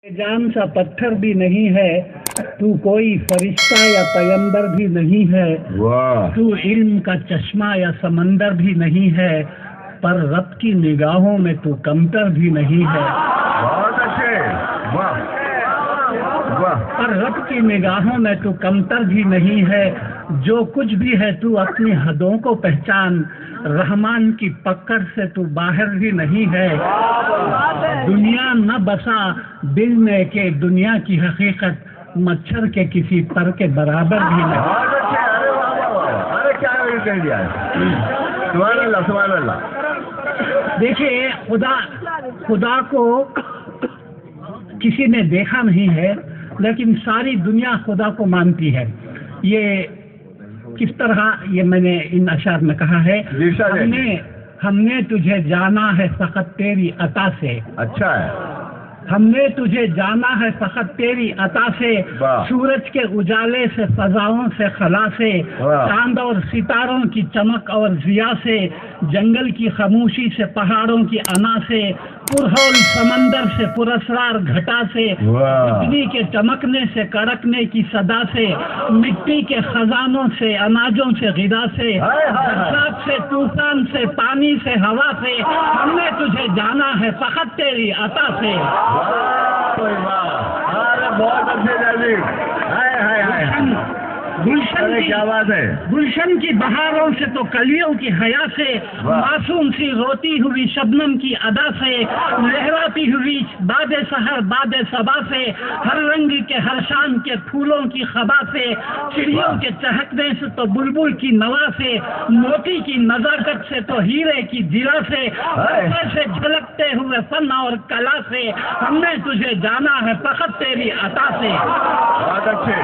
جان سا پتھر بھی نہیں ہے، تو کوئی فرشتہ یا پیغمبر بھی نہیں ہے، تو علم کا چشمہ یا سمندر بھی نہیں ہے، پر رب کی نگاہوں میں تو کمتر بھی نہیں ہے۔ بہت اچھے، واہ واہ۔ پر رب کی نگاہوں میں تو کمتر بھی نہیں ہے، جو کچھ بھی ہے تو اپنی حدوں کو پہچان، رحمان کی پکڑ سے تو باہر بھی نہیں ہے۔ دنیا نہ بسا دل میں کہ دنیا کی حقیقت مچھر کے کسی پر کے برابر بھی نہیں۔ بہت اچھے، ارے واہ واہ واہ، ارے کیا کہہ دیا ہے، سبحان اللہ سبحان اللہ۔ دیکھیے، خدا کو کسی نے دیکھا نہیں ہے، لیکن ساری دنیا خدا کو مانتی ہے۔ یہ کس طرح، یہ میں نے ان اشعار میں کہا ہے، ہم نے تجھے جانا ہے فقط تیری عطا سے۔ اچھا ہے، ہم نے تجھے جانا ہے فقط تیری عطا سے، سورج کے اجالے سے، فضاؤں سے، خلا سے، چاند اور ستاروں کی چمک اور ضیاء سے، جنگل کی خاموشی سے، پہاڑوں کی انا سے، پرہول سمندر سے، پراسرار گھٹا سے، بجلی کے چمکنے سے، کڑکنے کی صدا سے، مٹی کے خزانوں سے، اناجوں سے، غذا سے، برسات سے، طوفان سے، پانی سے، ہوا سے، ہم نے تجھے جانا ہے فقط تیری عطا سے۔ بہت اچھے جی، گلشن کی بہاروں سے تو کلیوں کی حیا سے، معصوم سی روتی ہوئی شبنم کی ادا سے، لہراتی ہوئی باد سحر باد صبا سے، ہر رنگ کے ہر شان کے پھولوں کی خبا سے، چڑیوں کے چہکنے سے تو بلبل کی نوا سے، موتی کی نزاکت سے تو ہیرے کی جلا سے، سے جھلکتے ہوئے فن اور کلا سے، ہم نے تجھے جانا ہے فقط تیری عطا سے۔ بہت اچھے۔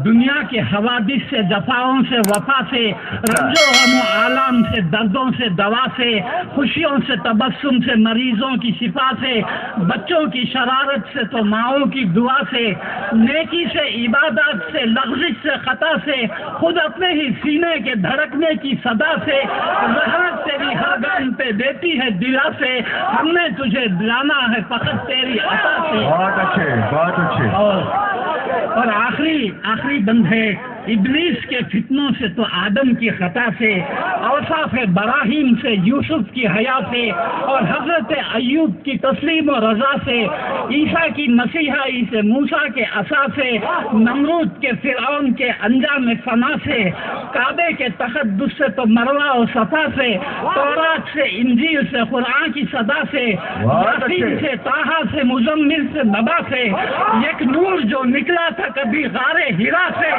دنیا کے حوادث سے، جفاؤں سے، وفا سے، رنج و غم و آلام سے، دردوں سے، دوا سے، خوشیوں سے، تبسم سے، مریضوں کی شفا سے، بچوں کی شرارت سے تو ماؤں کی دعا سے، نیکی سے، عبادات سے، لغزش سے، خطا سے، خود اپنے ہی سینے کے دھڑکنے کی صدا سے، رحمت تیری ہر گام پہ دیتی ہے دلا سے، ہم نے تجھے جانا ہے فقط تیری عطا سے۔ بہت اچھے بہت اچھے۔ اور آخری بند ہے، ابلیس کے فتنوں سے تو آدم کی خطا سے، اوصاف براہیم سے، یوسف کی حیا سے، اور حضرت ایوب کی تسلیم و رضا سے، عیسیٰ کی مسیحائی سے، موسیٰ کے عصا سے، نمرود کے فرعون کے انجام فنا سے، کعبے کے تقدس سے تو مروہ و صفا سے، تورات سے، انجیل سے، قرآن کی صدا سے، یاسین سے، طٰہٰ سے، مزمل سے، نبا سے، ایک نور جو نکلا تھا کبھی غار ہرا سے،